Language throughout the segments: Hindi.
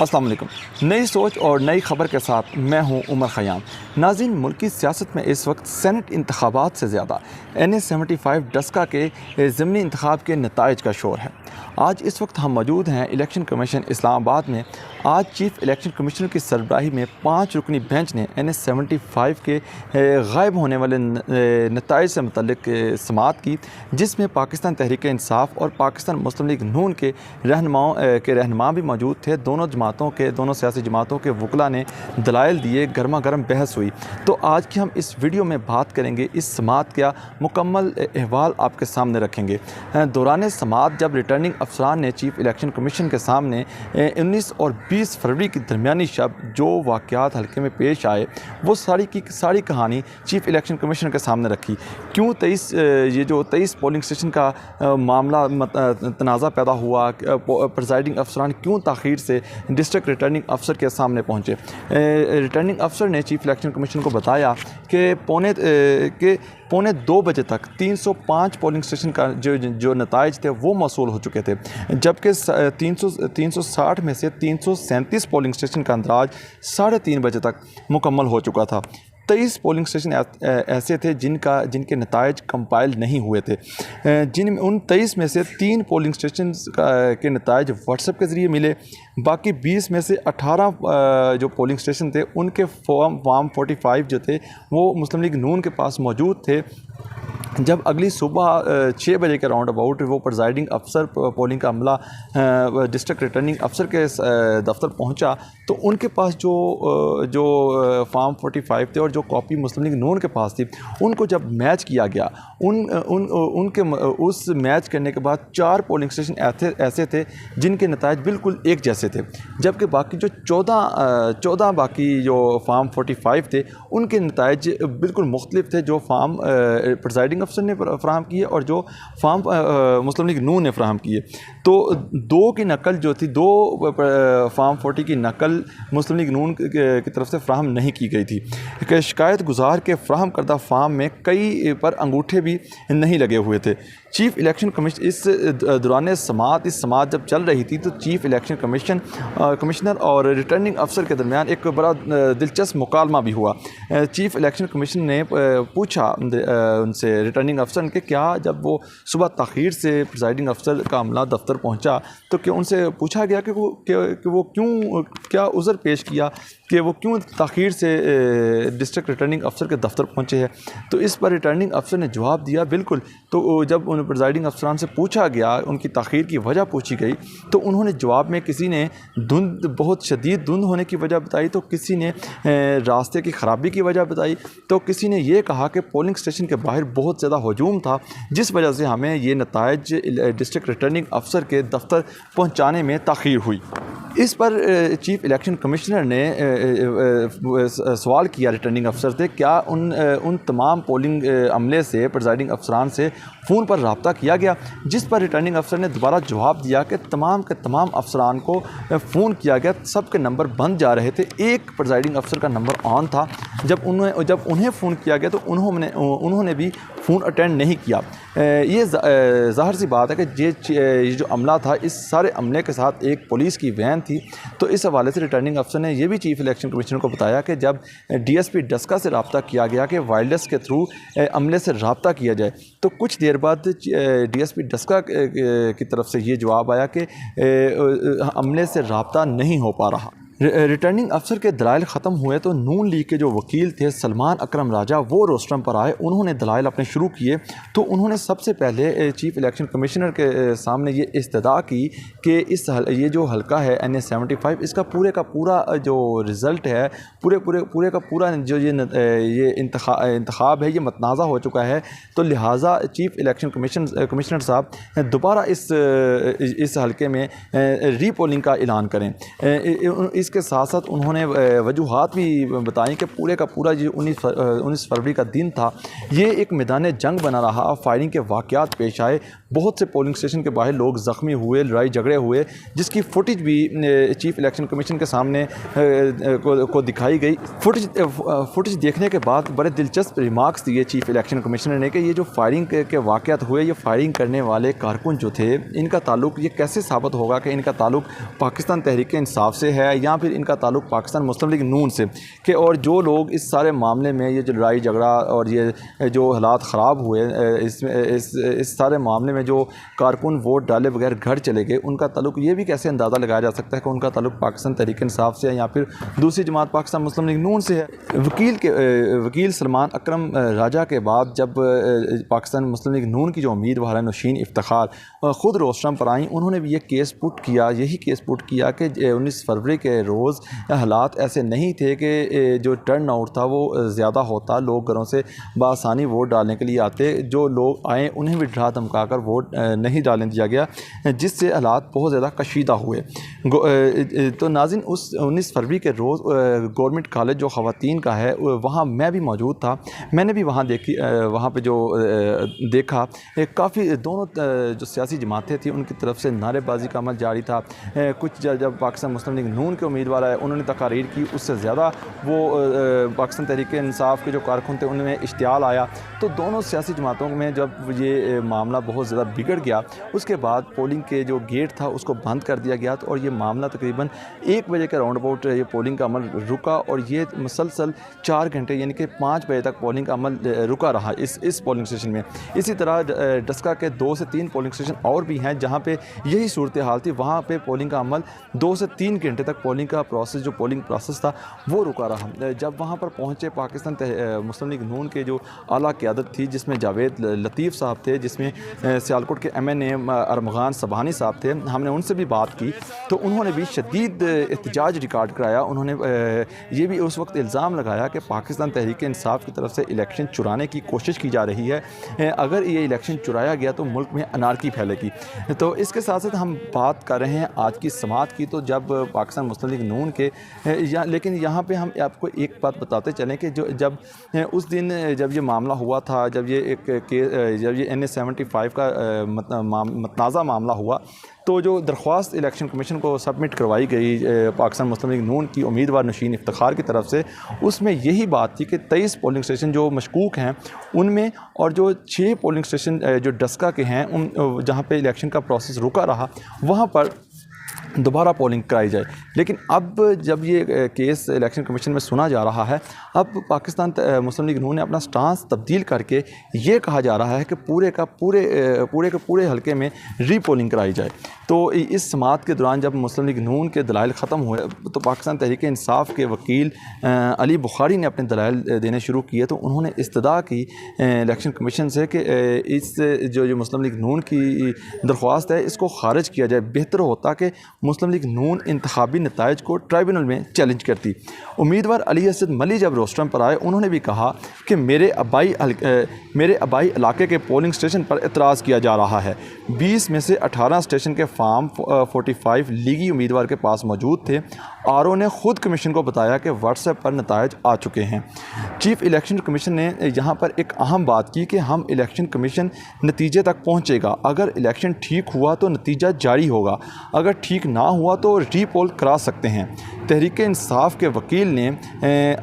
अस्सलाम वालेकुम। नई सोच और नई ख़बर के साथ मैं हूं उमर ख़याम। नाज़रीन, मुल्की सियासत में इस वक्त सेनेट इंतखाबात से ज़्यादा NA-75 डस्का के ज़िमनी इंतखाब के नताइज का शोर है। आज इस वक्त हम मौजूद हैं इलेक्शन कमीशन इस्लामाबाद में। आज चीफ़ इलेक्शन कमिश्नर की सरबराही में 5 रुकनी बेंच ने NA-75 के गायब होने वाले नताइज से मुतल्लिक समाअत की, जिसमें पाकिस्तान तहरीक इंसाफ और पाकिस्तान मुस्लिम लीग नून के रहनुमा भी मौजूद थे। दोनों सियासी जमातों के वकला ने दलाइल दिए, गर्मा गर्म बहस हुई। तो आज की हम इस वीडियो में बात करेंगे, इस समाअत का मुकम्मल अहवाल आपके सामने रखेंगे। दौरान समाअत जब रिटर्निंग अफसरान ने चीफ़ इलेक्शन कमीशन के सामने 19 और 20 फरवरी की दरमियानी शब जो वाक़यात हल्के में पेश आए, वो सारी की सारी कहानी चीफ़ इलेक्शन कमीशन के सामने रखी। क्यों 23 पोलिंग स्टेशन का मामला तनाज़ा पैदा हुआ, प्रिजाइडिंग अफसरान क्यों ताख़ीर से डिस्ट्रिक्ट रिटर्निंग अफसर के सामने पहुँचे। रिटर्निंग अफसर ने चीफ़ इलेक्शन कमीशन को बताया कि पौने 2 बजे तक 305 पोलिंग स्टेशन का जो नताइज थे वो मौसूल हो चुके थे, जबकि 360 में से 337 पोलिंग स्टेशन का अंदाज 3:30 बजे तक मुकम्मल हो चुका था। 23 पोलिंग स्टेशन ऐसे थे जिनके नताइज कंपाइल नहीं हुए थे। उन 23 में से 3 पोलिंग स्टेशन के नताइज व्हाट्सएप के ज़रिए मिले। बाकी 20 में से 18 जो पोलिंग स्टेशन थे उनके फॉर्म 45 जो थे वो मुस्लिम लीग नून के पास मौजूद थे। जब अगली सुबह 6 बजे के राउंड अबाउट वो प्रिजाइडिंग अफसर पोलिंग का अमला डिस्ट्रिक्ट रिटर्निंग अफसर के दफ्तर पहुंचा, तो उनके पास जो फॉर्म 45 थे और जो कॉपी मुस्लिम लीग नून के पास थी, उनको जब मैच किया गया, उनके उस मैच करने के बाद 4 पोलिंग स्टेशन ऐसे थे जिनके नताइज बिल्कुल एक जैसे थे, जबकि बाकी जो 14 बाकी जो फॉर्म 45 थे उनके नताइज बिल्कुल मुख्तलिफ थे, जो फॉर्म प्रिजाइडिंग अफसर ने फ़राहम किए और जो फॉर्म मुस्लिम लीग नून ने फ़राहम किए। तो 2 की नकल जो थी, 2 फॉर्म 40 की नकल मुस्लिम लीग नून की तरफ से फ़राहम नहीं की गई थी कि शिकायत गुजार के फ़राहम करदा फॉर्म में कई पर अंगूठे भी नहीं लगे हुए थे। चीफ़ इलेक्शन कमीशन इस दौरान समाअत जब चल रही थी, तो चीफ़ इलेक्शन कमिश्नर और रिटर्निंग अफसर के दरमियान एक बड़ा दिलचस्प मुकालमा भी हुआ। चीफ़ इलेक्शन कमीशन ने पूछा उनसे, रिटर्निंग अफसर के, क्या जब वो सुबह ताख़ीर से प्रिजाइडिंग अफसर का अमला दफ्तर पहुंचा तो क्या उनसे पूछा गया कि वो क्यों, क्या उज़र पेश किया कि वो क्यों ताख़ीर से डिस्ट्रिक्ट रिटर्निंग अफसर के दफ्तर पहुंचे हैं। तो इस पर रिटर्निंग अफसर ने जवाब दिया, बिल्कुल। तो जब उन प्रिजाइडिंग अफसरान से पूछा गया, उनकी ताख़ीर की वजह पूछी गई, तो उन्होंने जवाब में किसी ने बहुत शदीद धुंध होने की वजह बताई, तो किसी ने रास्ते की ख़राबी की वजह बताई, तो किसी ने ये कहा कि पोलिंग स्टेशन के बाहर बहुत ज़्यादा हजूम था, जिस वजह से हमें ये नताइज डिस्ट्रिक्ट रिटर्निंग अफसर के दफ्तर पहुँचाने में ताख़ीर हुई। इस पर चीफ़ इलेक्शन कमिश्नर ने सवाल किया रिटर्निंग अफसर से, क्या उन तमाम पोलिंग अमले से, प्रिजाइडिंग अफसरान से फ़ोन पर रब्ता किया गया, जिस पर रिटर्निंग अफसर ने दोबारा जवाब दिया कि तमाम के तमाम अफसरान को फ़ोन किया गया, सबके नंबर बंद जा रहे थे, एक प्रिजाइडिंग अफसर का नंबर ऑन था। जब उन्हें फ़ोन किया गया तो उन्होंने भी फ़ोन अटेंड नहीं किया। ये ज़ाहिर सी बात है कि ये जो अमला था, इस सारे अमले के साथ एक पुलिस की वैन थी। तो इस हवाले से रिटर्निंग अफसर ने यह भी चीफ़ इलेक्शन कमिश्नर को बताया कि जब DSP डस्का से रब्ता किया गया कि वायरलेस के थ्रू अमले से रब्ता किया जाए, तो कुछ देर बाद DSP डस्का की तरफ से ये जवाब आया कि अमले से रब्ता नहीं हो पा रहा। रिटर्निंग अफसर के दलाइल ख़त्म हुए तो नून लीग के जो वकील थे सलमान अकरम राजा, वो रोस्ट्रम पर आए। उन्होंने दलाइल अपने शुरू किए। तो उन्होंने सबसे पहले चीफ़ इलेक्शन कमिश्नर के सामने ये इस्तदा की कि ये जो हल्का है NA-75, इसका पूरे का पूरा जो रिज़ल्ट है, पूरे का पूरा जो ये इंतखाब है, ये मतनाज़ा हो चुका है। तो लिहाजा चीफ़ इलेक्शन कमिश्नर साहब दोबारा इस हल्के में रीपोलिंग का ऐलान करें। इसके साथ साथ उन्होंने वजूहात भी बताई कि पूरे का पूरा जो 19 फरवरी का दिन था ये एक मैदान जंग बना रहा। फायरिंग के वाक़यात पेश आए, बहुत से पोलिंग स्टेशन के बाहर लोग ज़ख्मी हुए, लड़ाई झगड़े हुए, जिसकी फुटेज भी चीफ इलेक्शन कमीशन के सामने को दिखाई गई। फुटेज देखने के बाद बड़े दिलचस्प रिमार्क्स दिए चीफ इलेक्शन कमिश्नर ने कि ये जो फायरिंग के वाक़यात हुए, ये फायरिंग करने वाले कारकुन जो थे इनका ताल्लुक़, ये कैसे साबित होगा कि इनका ताल्लुक़ पाकिस्तान तहरीक इंसाफ से है या फिर इनका ताल्लुक़ पाकिस्तान मुस्लिम लीग नून से, कि और जो लोग इस सारे मामले में ये जो लड़ाई झगड़ा और ये जो हालात ख़राब हुए, इस सारे मामले में जो कारकुन वोट डाले बगैर घर चले गए, उनका ताल्लुक़ ये भी कैसे अंदाज़ा लगाया जा सकता है कि उनका ताल्लुक़ पाकिस्तान तहरीक इंसाफ से है या फिर दूसरी जमात पाकिस्तान मुस्लिम लीग नून से है। वकील सलमान अकरम राजा के बाद जब पाकिस्तान मुस्लिम लीग नून की जो उम्मीदवार है नौशीन इफ्तिखार ख़ुद रोस्टरम पर आई, उन्होंने भी ये केस पुट किया, यही केस पुट किया कि 19 फरवरी के रोज़ हालात ऐसे नहीं थे कि जो टर्न आउट था वो ज़्यादा होता, लोग घरों से बआसानी वोट डालने के लिए आते, जो लोग आए उन्हें भी डरा धमका कर वोट नहीं डालने दिया गया, जिससे हालात बहुत ज़्यादा कशीदा हुए। तो नाज़रीन, उस 19 फरवरी के रोज़ गवर्नमेंट कॉलेज जो ख़वातीन का है वहाँ मैं भी मौजूद था। मैंने भी वहाँ वहाँ पे जो देखा, काफ़ी दोनों जो सियासी जमातें थी उनकी तरफ से नारेबाजी का अमल जारी था। कुछ जब पाकिस्तान मुस्लिम लीग नून के उम्मीदवार आए उन्होंने तकारीर की, उससे ज़्यादा वो पाकिस्तान तहरीक इंसाफ के जो कारकुन थे उनमें इश्तियाल आया। तो दोनों सियासी जमातों में जब ये मामला बहुत ज़्यादा बिगड़ गया, उसके बाद पोलिंग के जो गेट था उसको बंद कर दिया गया। और ये मामला तकरीबन 1 बजे के राउंड अबाउट ये पोलिंग का अमल रुका और ये मुसलसल 4 घंटे यानी कि 5 बजे तक पोलिंग का अमल रुका रहा इस पोलिंग स्टेशन में। इसी तरह डस्का के 2 से 3 पोलिंग स्टेशन और भी हैं जहाँ पे यही सूरत हाल थी, वहाँ पे पोलिंग का अमल 2 से 3 घंटे तक पोलिंग का प्रोसेस, जो पोलिंग प्रोसेस था वो रुका रहा। जब वहाँ पर पहुँचे पाकिस्तान मुस्लिम लीग नून के जो आला क़यादत थी, जिसमें जावेद लतीफ़ साहब थे, जिसमें सियालकोट के MNA अरमगान सबानी साहब थे, हमने उनसे भी बात की तो उन्होंने भी शदीद एहतजाज रिकॉर्ड कराया। उन्होंने ये भी उस वक्त इल्ज़ाम लगाया कि पाकिस्तान तहरीक इंसाफ की तरफ से इलेक्शन चुराने की कोशिश की जा रही है, अगर ये इलेक्शन चुराया गया तो मुल्क में अनारकी फैलेगी। तो इसके साथ साथ हम बात कर रहे हैं आज की समात की। तो जब पाकिस्तान मुस्लिम लीग नून के लेकिन यहाँ पे हम आपको एक बात बताते चलें कि जब उस दिन जब ये मामला हुआ था, जब ये NA 75 का मतनाज़ा मामला हुआ, तो जो दरख्वास्त इलेक्शन कमीशन को सबमिट करवाई गई पाकिस्तान मुस्लिम लीग नून की उम्मीदवार नौशीन इफ्तिखार की तरफ से, उसमें यही बात थी कि 23 पोलिंग स्टेशन जो मशकूक हैं उनमें, और जो 6 पोलिंग स्टेशन जो डस्का के हैं उन जहाँ पे इलेक्शन का प्रोसेस रुका रहा, वहाँ पर दोबारा पोलिंग कराई जाए। लेकिन अब जब ये केस इलेक्शन कमीशन में सुना जा रहा है, अब पाकिस्तान मुस्लिम लीग नून ने अपना स्टांस तब्दील करके ये कहा जा रहा है कि पूरे के पूरे हलके में रीपोलिंग कराई जाए। तो इस समात के दौरान जब मुस्लिम लीग नून के दलाइल ख़त्म हुए तो पाकिस्तान तहरीक इंसाफ के वकील अली बुखारी ने अपने दलाइल देने शुरू किए। तो उन्होंने इस्तदा की इलेक्शन कमीशन से कि इस जो मुस्लिम लीग नून की दरख्वास्त है इसको खारिज किया जाए। बेहतर होता कि मुस्लिम लीग नून इंतखाबी नताइज को ट्राइब्यूनल में चैलेंज करती। उम्मीदवार अली असद मली जब रोस्टरम पर आए, उन्होंने भी कहा कि मेरे आबाई इलाके के पोलिंग स्टेशन पर एतराज़ किया जा रहा है। 20 में से 18 स्टेशन के फार्म 45 लीगी उम्मीदवार के पास मौजूद थे। RO ने ख़ुद कमीशन को बताया कि व्हाट्सएप पर नताइज आ चुके हैं। चीफ़ इलेक्शन कमीशन ने यहाँ पर एक अहम बात की कि हम इलेक्शन कमीशन नतीजे तक पहुँचेगा। अगर इलेक्शन ठीक हुआ तो नतीजा जारी होगा, अगर ठीक ना हुआ तो रीपोल करा सकते हैं। तहरीक इंसाफ के वकील ने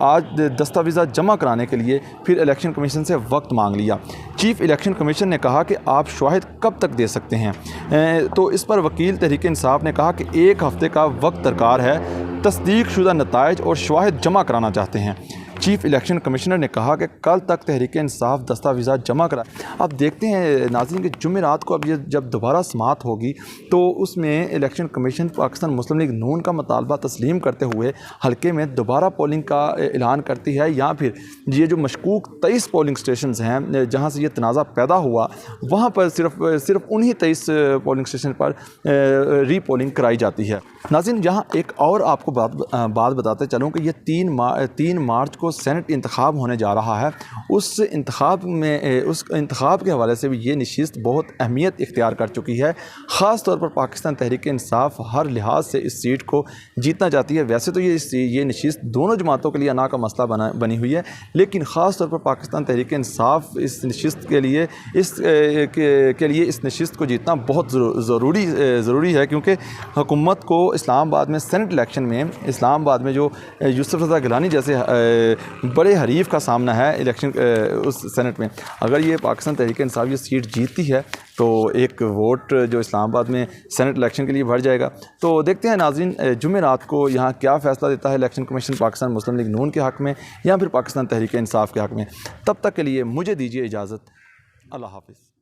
आज दस्तावेज़ जमा कराने के लिए फिर इलेक्शन कमीशन से वक्त मांग लिया। चीफ़ इलेक्शन कमीशन ने कहा कि आप शवाहिद कब तक दे सकते हैं। तो इस पर वकील तहरीक इंसाफ ने कहा कि 1 हफ़्ते का वक्त दरकार है, तस्दीक शुदा नताइज और शवाहिद जमा कराना चाहते हैं। चीफ़ इलेक्शन कमिश्नर ने कहा कि कल तक तहरीक इंसाफ दस्तावेज़ जमा कराए। अब देखते हैं नाज़रीन कि जुमेरात को अब ये जब दोबारा समात होगी तो उसमें इलेक्शन कमीशन पाकिस्तान मुस्लिम लीग नून का मुतालबा तस्लीम करते हुए हल्के में दोबारा पोलिंग का ऐलान करती है, या फिर ये जो मशकूक 23 पोलिंग स्टेशन हैं जहाँ से ये तनाज़ा पैदा हुआ, वहाँ पर सिर्फ उन्हीं 23 पोलिंग स्टेशन पर रीपोलिंग कराई जाती है। नाज़रीन, यहाँ एक और आपको बात बताते चलूँ कि ये 3 मार्च को को सेनेट इंतखाब होने जा रहा है, उस इंतखाब के हवाले से भी ये नशिस्त बहुत अहमियत इख्तियार कर चुकी है। ख़ास तौर पर पाकिस्तान तहरीक इंसाफ हर लिहाज से इस सीट को जीतना चाहती है। वैसे तो ये नशिस्त दोनों जमातों के लिए अना का मसला बनी हुई है, लेकिन ख़ास तौर पर पाकिस्तान तहरीक इंसाफ इस नशिस्त के लिए इस नशिस्त को जीतना बहुत ज़रूरी है, क्योंकि हुकूमत को इस्लामाबाद में सेनेट इलेक्शन में इस्लामाबाद में जो यूसुफ रज़ा गिलानी जैसे बड़े हरीफ का सामना है इलेक्शन उस सेनेट में। अगर ये पाकिस्तान तहरीक इंसाफ ये सीट जीतती है तो एक वोट जो इस्लामाबाद में सेनेट इलेक्शन के लिए बढ़ जाएगा। तो देखते हैं नाज़रीन जुमे रात को यहाँ क्या फ़ैसला देता है इलेक्शन कमीशन पाकिस्तान मुस्लिम लीग नून के हक़ में या फिर पाकिस्तान तहरीक इंसाफ के हक़ में। तब तक के लिए मुझे दीजिए इजाज़त। अल्लाह हाफ़िज़।